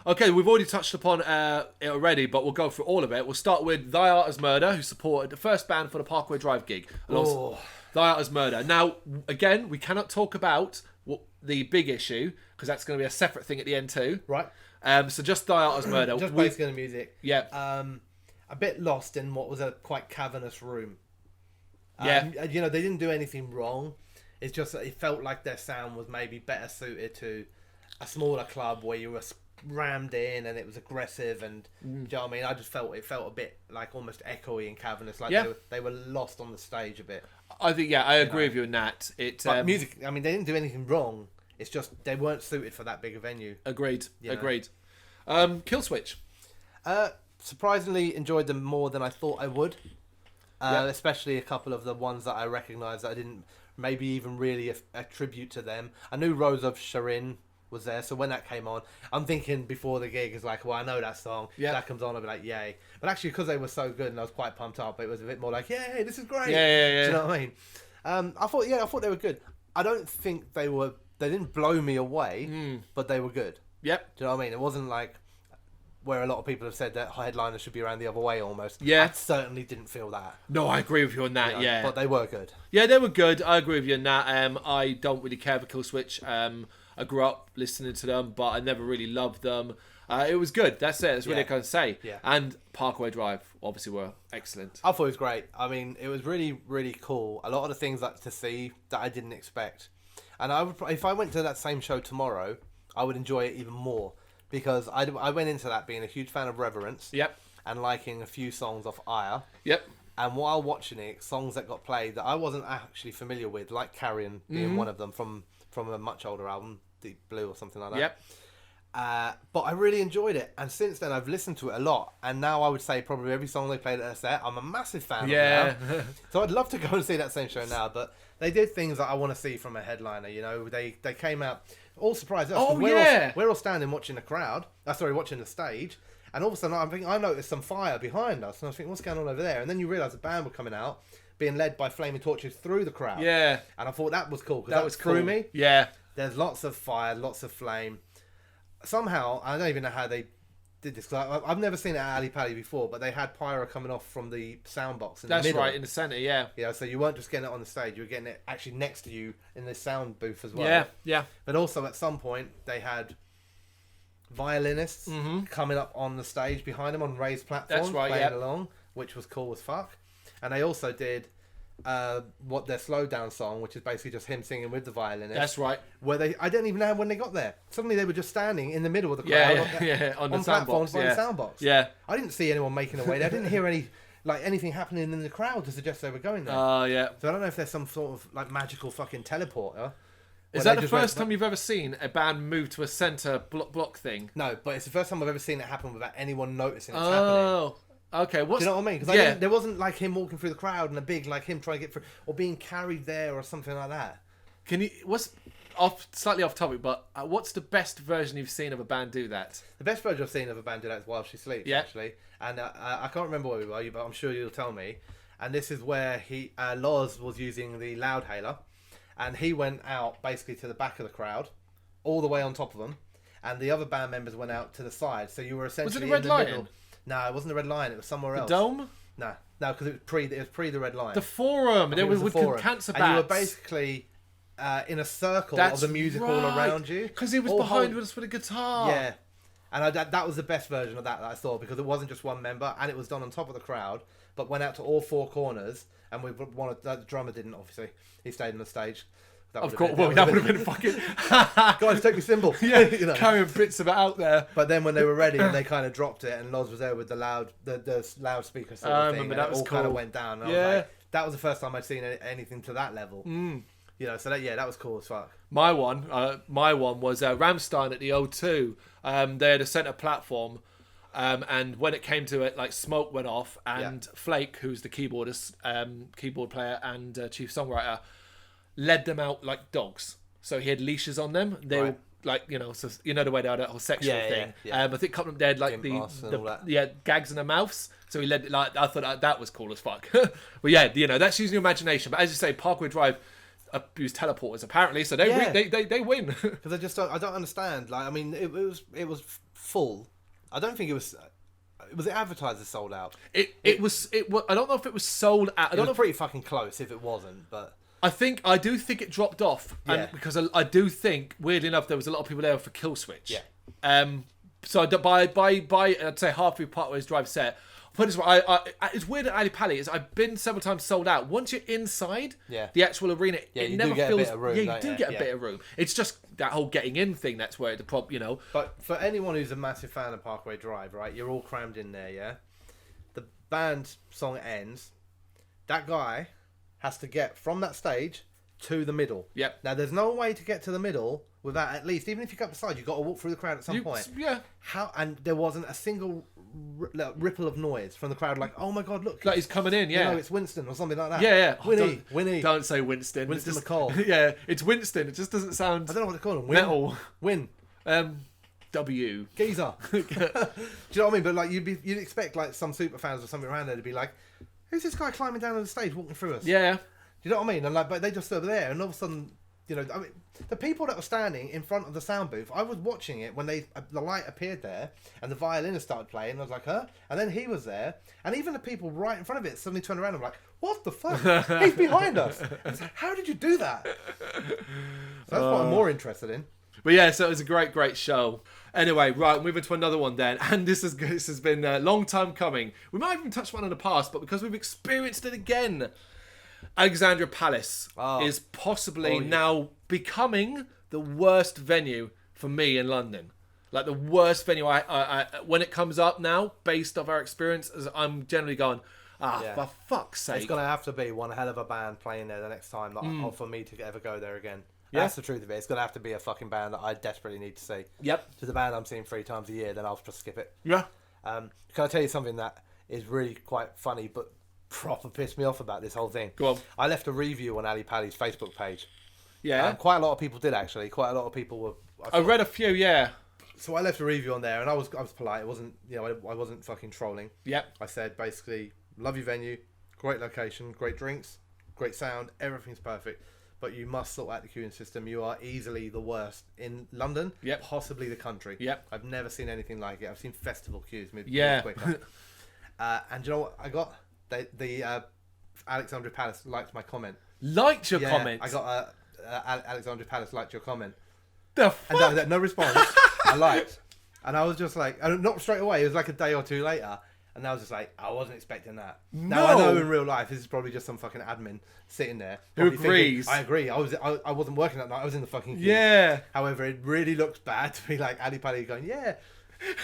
Okay, we've already touched upon it already, but we'll go through all of it. We'll start with Thy Art Is Murder, who supported the first band for the Parkway Drive gig. Thy Art Is Murder. Now, again, we cannot talk about the big issue, because that's going to be a separate thing at the end too. Right. So just Thy Art Is Murder. Just basically the music. Yeah. A bit lost in what was a quite cavernous room. Yeah. You know, they didn't do anything wrong. It's just that it felt like their sound was maybe better suited to a smaller club where you were rammed in and it was aggressive, and do you know what I mean? I just felt it felt a bit like almost echoey and cavernous, like they were lost on the stage a bit. I think I agree with you on that. But music, I mean, they didn't do anything wrong. It's just they weren't suited for that big a venue. Agreed. Killswitch. Surprisingly enjoyed them more than I thought I would. Especially a couple of the ones that I recognised that I didn't maybe even really attribute to them. I knew Rose of Sharin was there, so when that came on, I'm thinking before the gig is like, well, I know that song. That comes on, I'll be like, yay. But actually, because they were so good and I was quite pumped up, it was a bit more like, yay, this is great. Yeah. Do you know what I mean? I thought they were good. I don't think they didn't blow me away, but they were good. Yep. Do you know what I mean? It wasn't like where a lot of people have said that headliners should be around the other way almost. Yeah. I certainly didn't feel that. No, I agree with you on that, But they were good. Yeah, they were good. I agree with you on that. I don't really care for Killswitch. I grew up listening to them, but I never really loved them. It was good. That's it. That's really what I can say. Yeah. And Parkway Drive, obviously, were excellent. I thought it was great. I mean, it was really, really cool. A lot of the things to see that I didn't expect. And if I went to that same show tomorrow, I would enjoy it even more. Because I went into that being a huge fan of Reverence. Yep. And liking a few songs off Ire. Yep. And while watching it, songs that got played that I wasn't actually familiar with, like Carrion being one of them from a much older album, Deep Blue or something like that. Yep. But I really enjoyed it. And since then, I've listened to it a lot. And now I would say probably every song they played at their set, I'm a massive fan of now. So I'd love to go and see that same show now. But they did things that I want to see from a headliner. You know, they came out, all surprised us. Oh, we're all standing watching the crowd. Watching the stage. And all of a sudden, I noticed some fire behind us. And I was thinking, what's going on over there? And then you realise the band were coming out, being led by flaming torches through the crowd. Yeah. And I thought that was cool. Because That was threw cool. me. Yeah. There's lots of fire, lots of flame. Somehow, I don't even know how they did this. I've never seen it at Ali Pali before, but they had pyro coming off from the sound box in the middle. That's right, in the centre, yeah. Yeah, so you weren't just getting it on the stage, you were getting it actually next to you in the sound booth as well. Yeah. But also at some point, they had violinists coming up on the stage behind them on raised platforms, playing along, which was cool as fuck. And they also did their slow down song, which is basically just him singing with the violinist. That's right. Where I didn't even know when they got there. Suddenly they were just standing in the middle of the crowd on the platforms soundbox. by the soundbox. Yeah. I didn't see anyone making their way there. I didn't hear anything happening in the crowd to suggest they were going there. Yeah. So I don't know if there's some sort of like magical fucking teleporter. Is that the first time you've ever seen a band move to a centre block thing? No, but it's the first time I've ever seen it happen without anyone noticing it's happening. Oh. Okay, do you know what I mean? Because there wasn't like him walking through the crowd and a big like him trying to get through or being carried there or something like that. Slightly off topic, but what's the best version you've seen of a band do that? The best version I've seen of a band do that is While She Sleeps, actually. And I can't remember where we were, but I'm sure you'll tell me. And this is where Loz was using the loudhailer, and he went out basically to the back of the crowd, all the way on top of them, and the other band members went out to the side. So you were essentially was it the Red Lion? middle. No, it wasn't the Red Lion. It was somewhere else. The Dome? No, because it was pre the Red Lion. The Forum. There was with cancer bats. And you were basically in a circle of the music all around you. Because he was behind us with a guitar. Yeah. And that was the best version of that I saw, because it wasn't just one member, and it was done on top of the crowd, but went out to all four corners, and the drummer didn't, obviously. He stayed on the stage. Of course, that would have been fucking... Guys, take me cymbal. Yeah, you know. Carrying bits of it out there. But then when they were ready, and they kind of dropped it, and Loz was there with the loudspeaker sort of thing, remember, that was all cool. kind of went down. And I was like, that was the first time I'd seen anything to that level. You know, so that was cool as fuck. My one was Rammstein at the O2. They had a centre platform, and when it came to it, like smoke went off, and Flake, who's the keyboard player and chief songwriter, led them out like dogs. So he had leashes on them. They were like, so the way they had that whole sexual thing. I think a couple of them had like gags in their mouths. So he led I thought that was cool as fuck. But that's using your imagination. But as you say, Parkway Drive abuse teleporters apparently, so they win. Because I don't understand. Like, I mean, it was full. I don't think it was. Was it advertised as sold out? It was. I don't know if it was sold out. I don't know. It was pretty fucking close if it wasn't, but. I do think it dropped off, and because I do think, weirdly enough, there was a lot of people there for Kill Switch. Yeah. So by I'd say half through Parkway Drive set. Put it this way, it's weird at Ali Pali is I've been several times sold out. Once you're inside the actual arena, it you never do get feels. A bit of room, yeah, you do get a bit of room. It's just that whole getting in thing. That's where the problem, you know. But for anyone who's a massive fan of Parkway Drive, right? You're all crammed in there, yeah. The band song ends. That guy has to get from that stage to the middle. Yep. Now, there's no way to get to the middle without at least, even if you go up the side, you've got to walk through the crowd at some point. Yeah. And there wasn't a single ripple of noise from the crowd, like, oh my god, look, like he's coming in. Yeah. You know, it's Winston or something like that. Yeah. Winnie. Don't say Winston. Winston McCall. Yeah, it's Winston. It just doesn't sound. I don't know what to call him. Metal. Win. W. Geezer. Do you know what I mean? But like, you'd expect like some super fans or something around there to be like, who's this guy climbing down on the stage, walking through us? Yeah. Do you know what I mean? And like, but they just stood there, and all of a sudden, you know, I mean, the people that were standing in front of the sound booth, I was watching it when the light appeared there, and the violinist started playing, and I was like, huh? And then he was there, and even the people right in front of it suddenly turned around and were like, what the fuck? He's behind us. It's like, how did you do that? So that's what I'm more interested in. But yeah, so it was a great show. Anyway, right, moving to another one then. And this has been a long time coming. We might have even touched one in the past, but because we've experienced it again, Alexandra Palace is possibly now becoming the worst venue for me in London. Like the worst venue. I when it comes up now, based off our experience, I'm generally going, for fuck's sake. It's going to have to be one hell of a band playing there the next time for me to ever go there again. Yeah. That's the truth of it. It's going to have to be a fucking band that I desperately need to see. Yep. If it's a band I'm seeing 3 times a year, then I'll just skip it. Yeah. Can I tell you something that is really quite funny, but proper pissed me off about this whole thing? Go on. I left a review on Ali Pali's Facebook page. Yeah. Quite a lot of people did, actually. Quite a lot of people were... I read a few, yeah. So I left a review on there, and I was polite. It wasn't, you know, I wasn't fucking trolling. Yep. I said, basically, love your venue, great location, great drinks, great sound, everything's perfect. But you must sort out the queuing system. You are easily the worst in London, possibly the country. Yep. I've never seen anything like it. I've seen festival queues move quicker. And do you know what I got? The Alexandra Palace liked my comment. Liked your comment? I got Alexandra Palace liked your comment. The fuck? And no response. I liked. And I was just like, not straight away. It was like a day or two later. And I was just like, I wasn't expecting that. No. Now I know in real life this is probably just some fucking admin sitting there who agrees. Thinking, I agree. I wasn't working that night. I was in the fucking queue. Yeah. However, it really looks bad to be like Ali Pali going, yeah,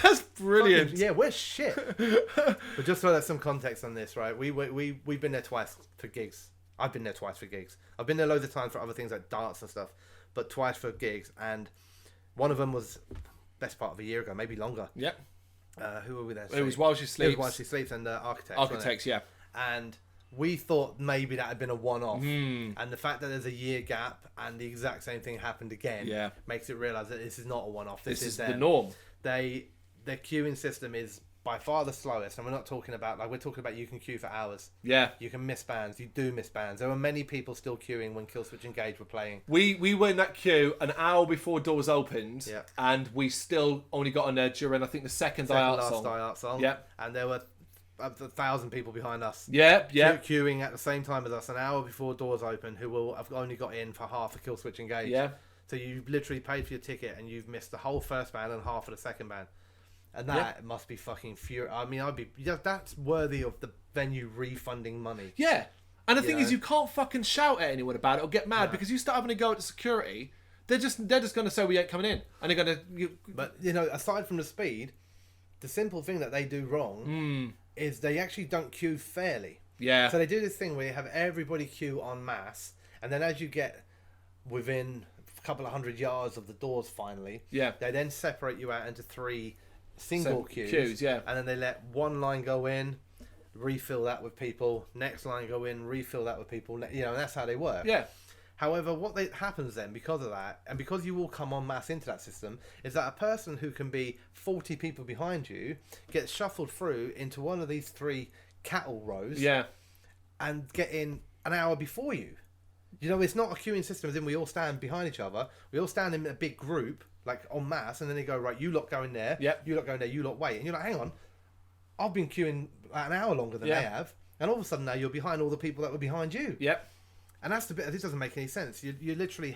that's brilliant. Fucking, yeah, we're shit. But just so there's some context on this, right? We've been there twice for gigs. I've been there twice for gigs. I've been there loads of times for other things like darts and stuff, but twice for gigs. And one of them was best part of a year ago, maybe longer. Yep. Who were we there? It was While She Sleeps. It was While She Sleeps and Architects. Architects, yeah. And we thought maybe that had been a one-off. And the fact that there's a year gap and the exact same thing happened again makes it realise that this is not a one-off. This is the norm. Their queuing system is by far the slowest, and we're not talking about, like, we're talking about you can queue for hours. Yeah. You can miss bands. You do miss bands. There were many people still queuing when Killswitch Engage were playing. We were in that queue an hour before doors opened, and we still only got on there during, I think, the second Die Art song. Yeah. And there were 1,000 people behind us. Yeah. Queuing at the same time as us, an hour before doors open, who will have only got in for half of Killswitch Engage. Yeah. So you literally paid for your ticket, and you've missed the whole first band and half of the second band. And that must be fucking furious. I mean, that's worthy of the venue refunding money. Yeah. And the thing is, you can't fucking shout at anyone about it or get mad because you start having to go to security. They're just going to say we ain't coming in, and they're going to. But you know, aside from the speed, the simple thing that they do wrong is they actually don't queue fairly. Yeah. So they do this thing where you have everybody queue en masse, and then as you get within a couple of 100 yards of the doors, finally, they then separate you out into 3 single queues, and then they let one line go in, refill that with people, next line go in, refill that with people, you know, and that's how they work. Yeah. However, what happens then, because of that, and because you all come en masse into that system, is that a person who can be 40 people behind you gets shuffled through into one of these 3 cattle rows, and get in an hour before you. You know, it's not a queuing system as in we all stand behind each other. We all stand in a big group, like en masse, and then they go, right, you lot go in there, Yep. you lot go in there, you lot wait, and you're like, hang on, I've been queuing like an hour longer than Yeah. they have, and all of a sudden now you're behind all the people that were behind you. Yep. And that's the bit. This doesn't make any sense. You literally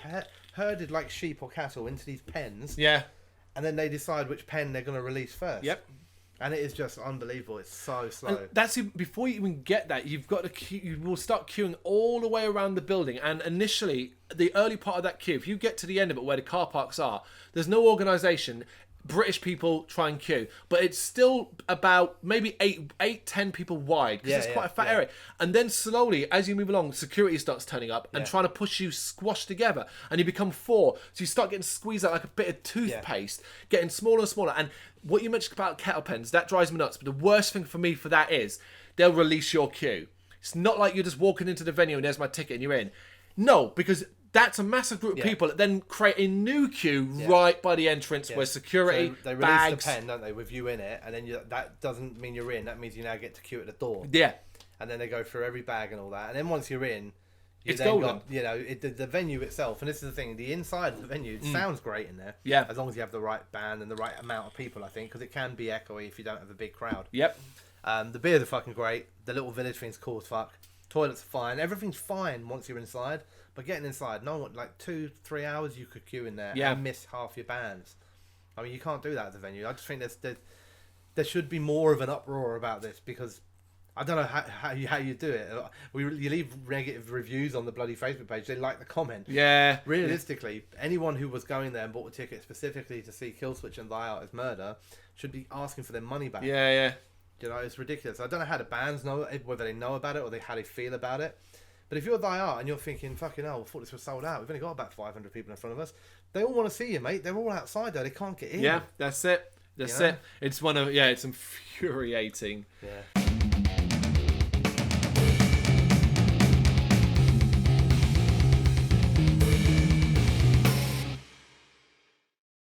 herded like sheep or cattle into these pens, Yeah. and then they decide which pen they're going to release first. Yep. And it is just unbelievable. It's so slow. And that's before you even get that, you've got to queue. You will start queuing all the way around the building. And initially, the early part of that queue, if you get to the end of it where the car parks are, there's no organisation. British people try and queue, but it's still about maybe 10 people wide because it's quite a fat area. And then slowly, as you move along, security starts turning up and trying to push you squashed together, and you become 4. So you start getting squeezed out like a bit of toothpaste, getting smaller and smaller. And what you mentioned about kettle pens, that drives me nuts. But the worst thing for me for that is they'll release your queue. It's not like you're just walking into the venue and there's my ticket and you're in. No, because that's a massive group of people that then create a new queue right by the entrance where security, so they release bags... the pen, don't they, with you in it, and then that doesn't mean you're in. That means you now get to queue at the door. Yeah. And then they go through every bag and all that. And then once you're in, you It's then golden. got, the venue itself. And this is the thing, the inside of the venue sounds great in there. Yeah. As long as you have the right band and the right amount of people, I think, because it can be echoey if you don't have a big crowd. Yep. The beers are fucking great. The little village thing's cool as fuck. Toilets are fine. Everything's fine once you're inside. But getting inside, no one, like 2-3 hours you could queue in there and miss half your bands. I mean, you can't do that at the venue. I just think there should be more of an uproar about this, because I don't know how you do it. You leave negative reviews on the bloody Facebook page. They like the comment. Yeah. Realistically, anyone who was going there and bought a ticket specifically to see Killswitch and Thy Art Is Murder should be asking for their money back. Yeah, yeah. You know, it's ridiculous. I don't know how the bands know it, whether they know about it or how they feel about it. But if you're Thy Art and you're thinking, fucking hell, I thought this was sold out. We've only got about 500 people in front of us. They all want to see you, mate. They're all outside there. They can't get in. Yeah, that's it. That's it. It's it's infuriating. Yeah.